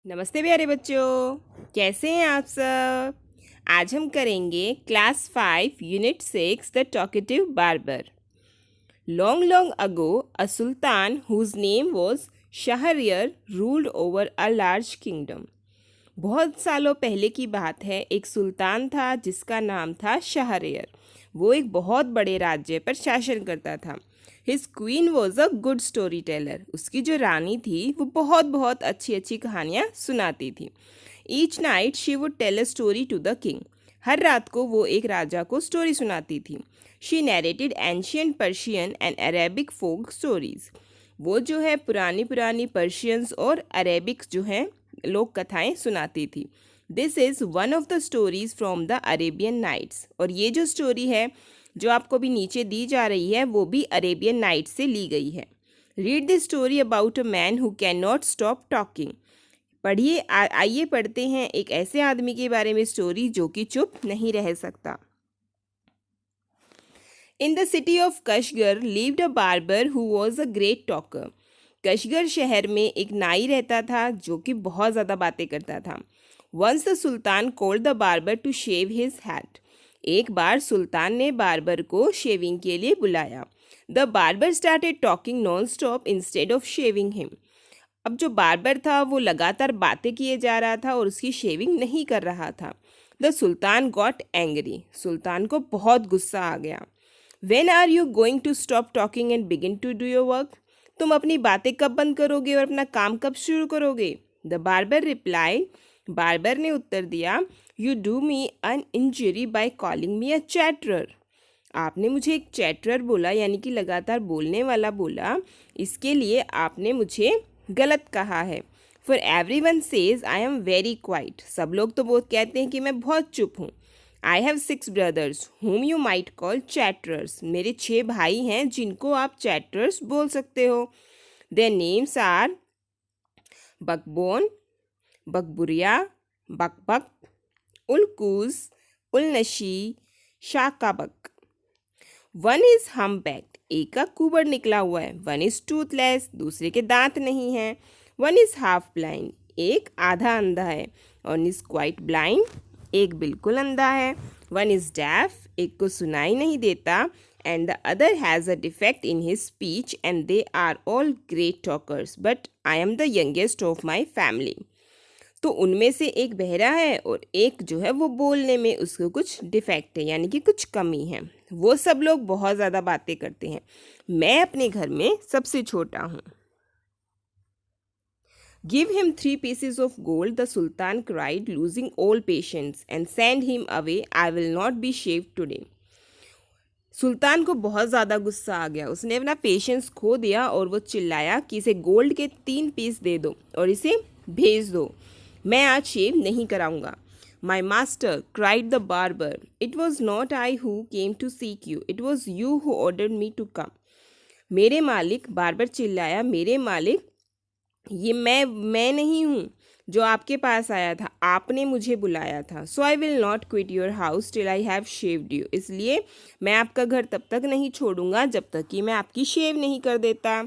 नमस्ते प्यारे बच्चों, कैसे हैं आप सब। आज हम करेंगे class 5 unit 6 the talkative barber. Long long ago a sultan whose name was Shahryar ruled over a large kingdom. बहुत सालों पहले की बात है, एक सुल्तान था जिसका नाम था शाहरियर। वो एक बहुत बड़े राज्य पर शासन करता था। His queen was a good story teller. उसकी जो रानी थी वो बहुत बहुत अच्छी अच्छी कहानियाँ सुनाती थी। Each night she would tell a story to the king. हर रात को वो एक राजा को स्टोरी सुनाती थी। She narrated ancient Persian and Arabic folk stories. वो जो है पुरानी पुरानी पर्शियंस और अरेबिक जो है लोक कथाएं सुनाती थी। This is one of the stories from the Arabian Nights. और ये जो स्टोरी है जो आपको भी नीचे दी जा रही है वो भी अरेबियन नाइट्स से ली गई है। Read this story about a man who can not stop talking. पढ़िए, आइए पढ़ते हैं एक ऐसे आदमी के बारे में स्टोरी जो कि चुप नहीं रह सकता। In the city of Kashgar lived a barber who was a great talker. Kashgar शहर में एक नाई रहता था जो कि बहुत ज़्यादा बातें करता था। Once the sultan called the barber to shave his head. एक बार सुल्तान ने बार्बर को शेविंग के लिए बुलाया। The barber started talking non stop instead of shaving him. अब जो बार्बर था वो लगातार बातें किए जा रहा था और उसकी शेविंग नहीं कर रहा था। The sultan got angry. सुल्तान को बहुत गुस्सा आ गया। When are you going to stop talking and begin to do your work. तुम अपनी बातें कब बंद करोगे और अपना काम कब शुरू करोगे। The barber reply. बार्बर ने उत्तर दिया, you do me an injury by calling me a chatterer. आपने मुझे एक चैटरर बोला, यानी कि लगातार बोलने वाला बोला। इसके लिए आपने मुझे गलत कहा है। For every one says I am very quite. सब लोग तो बहुत कहते हैं कि मैं बहुत चुप हूँ। I have 6 brothers whom you might call chatterers। मेरे 6 भाई हैं जिनको आप चैटरर्स बोल सकते हो। Their names are बकबोन, बकबुरिया, बकबक, उलकूज, उलनशी, शाकाबक। One is हम्पबैक्ड। एक का कुबड़ निकला हुआ है। One is toothless. दूसरे के दांत नहीं हैं। One is half blind. एक आधा अंधा है। One is quite blind. एक बिल्कुल अंधा है। One is deaf. एक को सुनाई नहीं देता। And the other has a defect in his speech and they are all great talkers but I am the youngest of my family. तो उनमें से एक बहरा है और एक जो है वो बोलने में उसको कुछ डिफेक्ट है, यानी कि कुछ कमी है। वो सब लोग बहुत ज़्यादा बातें करते हैं। मैं अपने घर में सबसे छोटा हूँ। Give him 3 pieces of gold, the sultan cried, losing all patience, and send him away. I will not be shaved today. सुल्तान को बहुत ज़्यादा गुस्सा आ गया। उसने अपना पेशेंस खो दिया और वो चिल्लाया कि इसे गोल्ड के 3 पीस दे दो और इसे भेज दो। मैं आज शेव नहीं कराऊंगा। My master cried the barber, it was not I who came to seek you, it was you who ordered me to come. मेरे मालिक, बार्बर चिल्लाया, मेरे मालिक, ये मैं नहीं हूँ जो आपके पास आया था, आपने मुझे बुलाया था। So I will not quit your house till I have shaved you. इसलिए मैं आपका घर तब तक नहीं छोड़ूंगा जब तक कि मैं आपकी शेव नहीं कर देता।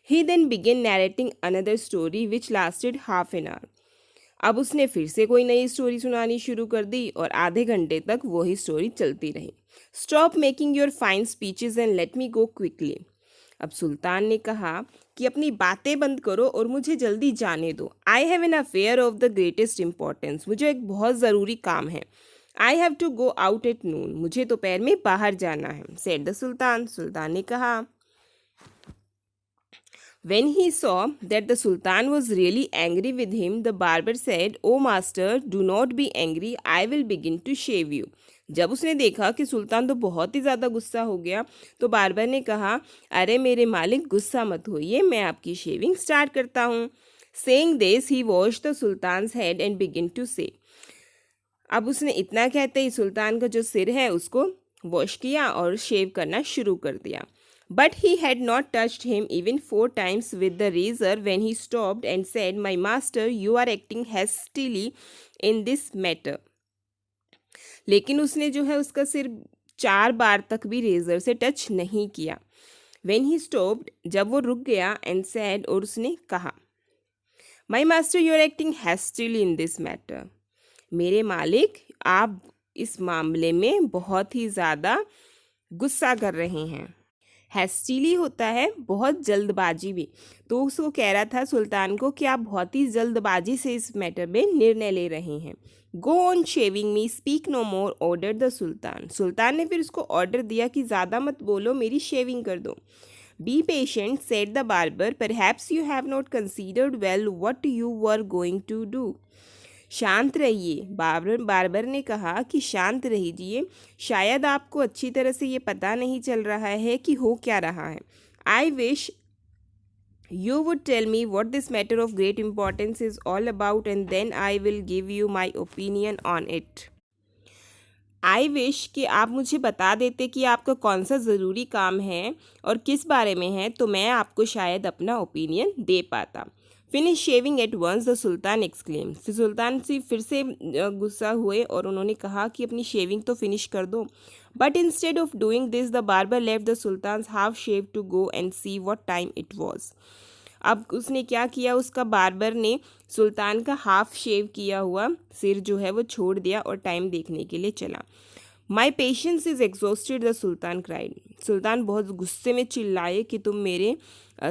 He then began narrating another story which lasted half an hour. अब उसने फिर से कोई नई स्टोरी सुनानी शुरू कर दी और आधे घंटे तक वही स्टोरी चलती रही। Stop making your fine speeches and let me go quickly. अब सुल्तान ने कहा कि अपनी बातें बंद करो और मुझे जल्दी जाने दो। I have an affair of the greatest importance. मुझे एक बहुत ज़रूरी काम है। I have to go out at noon. मुझे दोपहर में बाहर जाना है, सेड द सुल्तान। सुल्तान ने कहा। When he saw that the Sultan was really angry with him, the barber said, "O master, do not be angry. I will begin to shave you." जब उसने देखा कि सुल्तान तो बहुत ही ज़्यादा गुस्सा हो गया, तो बार्बर ने कहा, अरे मेरे मालिक गुस्सा मत होइए, मैं आपकी शेविंग स्टार्ट करता हूँ। Saying this, he washed the Sultan's head and began to say. अब उसने इतना कहते ही सुल्तान का जो सिर है उसको वॉश किया और शेव करना शुरू कर दिया। But he had not touched him even 4 times with the razor when he stopped and said, "My master, you are acting hastily in this matter." लेकिन उसने जो है उसका सिर 4 बार तक भी रेजर से टच नहीं किया। When he stopped, जब वो रुक गया, and said, और उसने कहा, my master you are acting hastily in this matter. मेरे मालिक, आप इस मामले में बहुत ही ज़्यादा गुस्सा कर रहे हैं। हैस्टिली होता है बहुत जल्दबाजी में। तो उसको कह रहा था सुल्तान को कि आप बहुत ही जल्दबाजी से इस मैटर में निर्णय ले रहे हैं। Go on shaving me, speak no more, order the sultan. सुल्तान ने फिर उसको ऑर्डर दिया कि ज़्यादा मत बोलो, मेरी शेविंग कर दो। Be patient, said the barber, perhaps you have not considered well what you were going to do. शांत रहिए, बार्बर ने कहा कि शांत रहिए, शायद आपको अच्छी तरह से ये पता नहीं चल रहा है कि हो क्या रहा है। I wish you would tell me what this matter of great importance is all about and then I will give you my opinion on it. I wish कि आप मुझे बता देते कि आपका कौन सा ज़रूरी काम है और किस बारे में है, तो मैं आपको शायद अपना ओपिनियन दे पाता। Finish shaving at once, the sultan exclaim. फिर सुल्तान फिर से गुस्सा हुए और उन्होंने कहा कि अपनी शेविंग तो फिनिश कर दो। But instead of doing this the barber left the sultan half shave to go and see what time it was. अब उसने क्या किया, उसका बार्बर ने सुल्तान का हाफ शेव किया हुआ सिर जो है वो छोड़ दिया और टाइम देखने के लिए चला। My patience is exhausted, the sultan cried. सुल्तान बहुत गुस्से में चिल्लाए कि तुम मेरे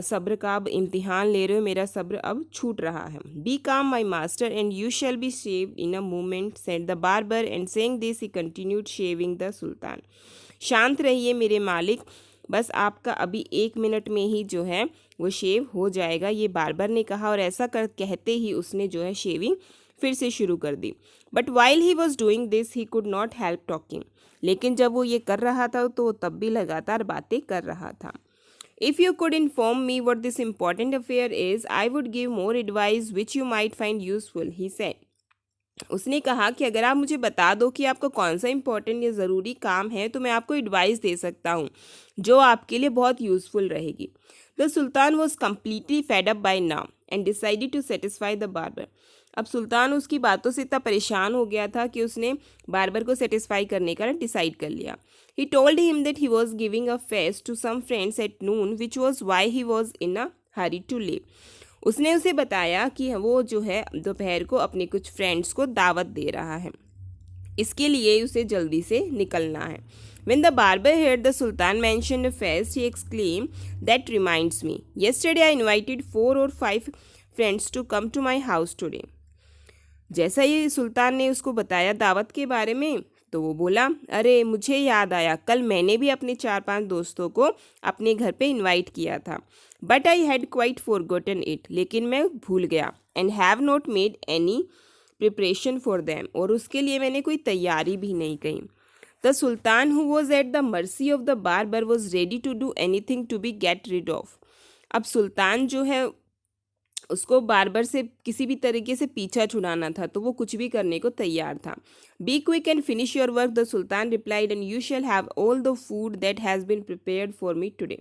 सब्र का अब इम्तिहान ले रहे हो, मेरा सब्र अब छूट रहा है। बी काम my master and you shall be shaved in a moment, said the barber, and saying this he continued shaving the सुल्तान। शांत रहिए मेरे मालिक, बस आपका अभी 1 मिनट में ही जो है वो शेव हो जाएगा, ये बार्बर ने कहा, और ऐसा कहते ही उसने जो है शेविंग फिर से शुरू कर दी। But while he was doing this he could not help talking. लेकिन जब वो ये कर रहा था तो वो तब भी लगातार बातें कर रहा था। If you could inform me what this important affair is I would give more advice which you might find useful, he said. उसने कहा कि अगर आप मुझे बता दो कि आपका कौन सा इम्पोर्टेंट या ज़रूरी काम है तो मैं आपको एडवाइस दे सकता हूँ जो आपके लिए बहुत यूज़फुल रहेगी। The sultan was completely fed up by now and decided to satisfy the barber. अब सुल्तान उसकी बातों से इतना परेशान हो गया था कि उसने बार्बर को सेटिस्फाई करने का डिसाइड कर लिया। He told him that he was giving a feast to some friends at noon which was why he was in a hurry to leave. उसने उसे बताया कि वो जो है दोपहर को अपने कुछ फ्रेंड्स को दावत दे रहा है, इसके लिए उसे जल्दी से निकलना है। When the barber heard the Sultan mention a feast, he exclaimed, "That reminds me. Yesterday I invited 4 or 5 friends to come to my house today." जैसा ही सुल्तान ने उसको बताया दावत के बारे में तो वो बोला, अरे मुझे याद आया, कल मैंने भी अपने 4-5 दोस्तों को अपने घर पे इनवाइट किया था। But I had quite forgotten it, लेकिन मैं भूल गया। And have not made any preparation for them, और उसके लिए मैंने कोई तैयारी भी नहीं की। The sultan who was at the mercy of the barber was ready to do anything to be get rid off. अब सुल्तान जो है उसको बार्बर से किसी भी तरीके से पीछा छुड़ाना था, तो वो कुछ भी करने को तैयार था। Be quick and finish your work, the sultan replied, and you shall have all the food that has been prepared for me today.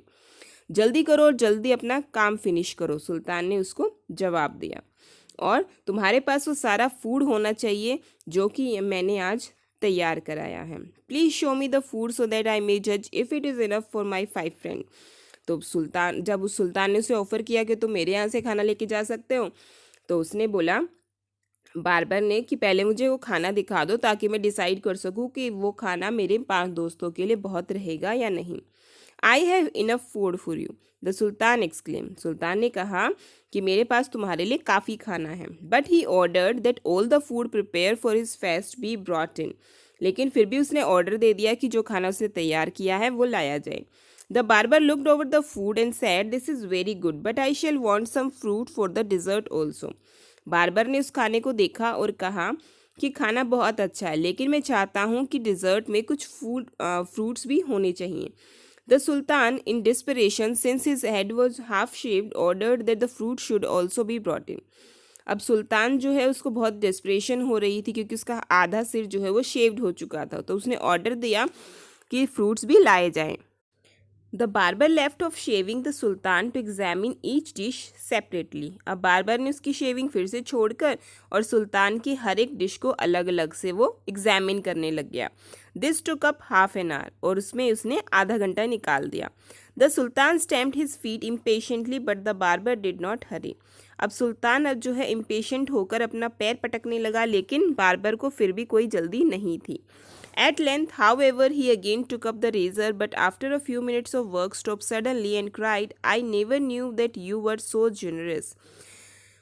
जल्दी करो और जल्दी अपना काम फिनिश करो, सुल्तान ने उसको जवाब दिया, और तुम्हारे पास वो सारा फूड होना चाहिए जो कि मैंने आज तैयार कराया है। Please show me the food so that I may जज if it is enough for my 5 friend. तो जब उस सुल्तान ने उसे ऑफ़र किया कि तुम मेरे यहाँ से खाना लेके जा सकते हो, तो उसने बोला बार्बर ने कि पहले मुझे वो खाना दिखा दो ताकि मैं डिसाइड कर सकूँ कि वो खाना मेरे 5 दोस्तों के लिए बहुत रहेगा या नहीं। I have enough food for you, the sultan exclaim. सुल्तान ने कहा कि मेरे पास तुम्हारे लिए काफ़ी खाना है। But he ordered that all the food prepare for his fest be brought in. लेकिन फिर भी उसने ऑर्डर दे दिया कि जो खाना उसने तैयार किया है वो लाया जाए। The barber looked over the food and said, this is very good but I shall want some fruit for the dessert also. Barber ने उस खाने को देखा और कहा कि खाना बहुत अच्छा है, लेकिन मैं चाहता हूँ कि डिज़र्ट में कुछ फ्रूट्स भी होने चाहिए। The Sultan, in desperation, since his head was half shaved, ordered that the fruit should also be brought in. अब सुल्तान जो है उसको बहुत डेस्परेशन हो रही थी क्योंकि उसका आधा सिर जो है वो शेव्ड हो चुका था, तो उसने ऑर्डर दिया कि फ्रूट्स भी लाए जाएं। The barber left off shaving the sultan to examine each dish separately. अब बार्बर ने उसकी शेविंग फिर से छोड़कर और सुल्तान की हर एक डिश को अलग अलग से वो एग्जामिन करने लग गया। This took up half an our, और उसने आधा घंटा निकाल दिया। The sultan stamped his feet impatiently but the barber did not हरी। अब सुल्तान अब जो है इम्पेशेंट होकर अपना पैर पटकने लगा, लेकिन बार्बर को फिर भी कोई जल्दी नहीं थी. At length, however, he again took up the razor, but after a few minutes of work, stopped suddenly and cried, "I never knew that you were so generous."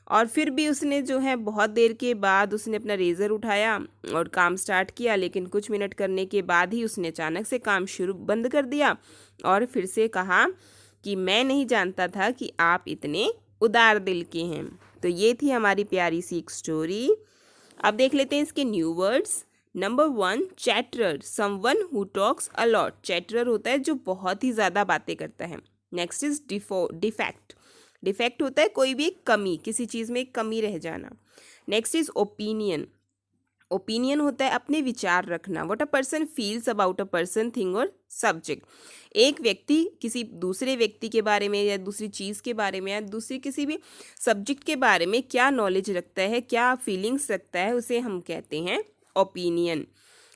और फिर भी उसने जो है बहुत देर के बाद उसने अपना रेज़र उठाया और काम स्टार्ट किया, लेकिन कुछ मिनट करने के बाद ही उसने अचानक से काम शुरू बंद कर दिया और फिर से कहा कि मैं नहीं जानता था कि आप इतने उदार दिल के हैं. तो ये थी हमारी प्यारी सी एक स्टोरी. अब देख लेते हैं इसके new words. Number 1, chatterer, someone who talks a lot. Chatterer होता है जो बहुत ही ज़्यादा बातें करता है. Next is defect. डिफेक्ट होता है कोई भी एक कमी, किसी चीज़ में एक कमी रह जाना. Next is opinion. ओपिनियन होता है अपने विचार रखना. What a person feels about a person, thing और सब्जेक्ट. एक व्यक्ति किसी दूसरे व्यक्ति के बारे में या दूसरी चीज़ के बारे में या दूसरी किसी भी सब्जेक्ट के बारे में क्या नॉलेज रखता है, क्या फीलिंग्स रखता है, उसे हम कहते हैं ओपिनियन.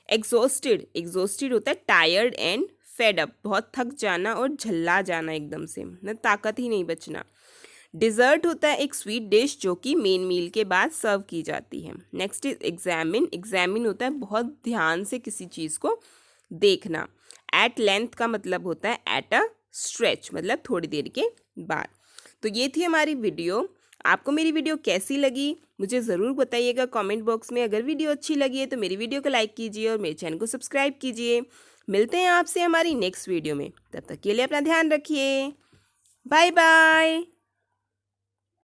एग्जॉस्टेड. एग्जॉस्टेड होता है टायर्ड एंड फेड अप, बहुत थक जाना और झल्ला जाना एकदम से, ना ताकत ही नहीं बचना. डिज़र्ट होता है एक स्वीट डिश जो कि मेन मील के बाद सर्व की जाती है. Next is examine. एग्जामिन होता है बहुत ध्यान से किसी चीज़ को देखना. एट लेंथ का मतलब होता है एट अ स्ट्रेच, मतलब थोड़ी देर के बाद. तो ये थी हमारी वीडियो. आपको मेरी वीडियो कैसी लगी मुझे ज़रूर बताइएगा कमेंट बॉक्स में. अगर वीडियो अच्छी लगी है तो मेरी वीडियो को लाइक कीजिए और मेरे चैनल को सब्सक्राइब कीजिए. मिलते हैं आपसे हमारी नेक्स्ट वीडियो में. तब तक के लिए अपना ध्यान रखिए. Bye bye.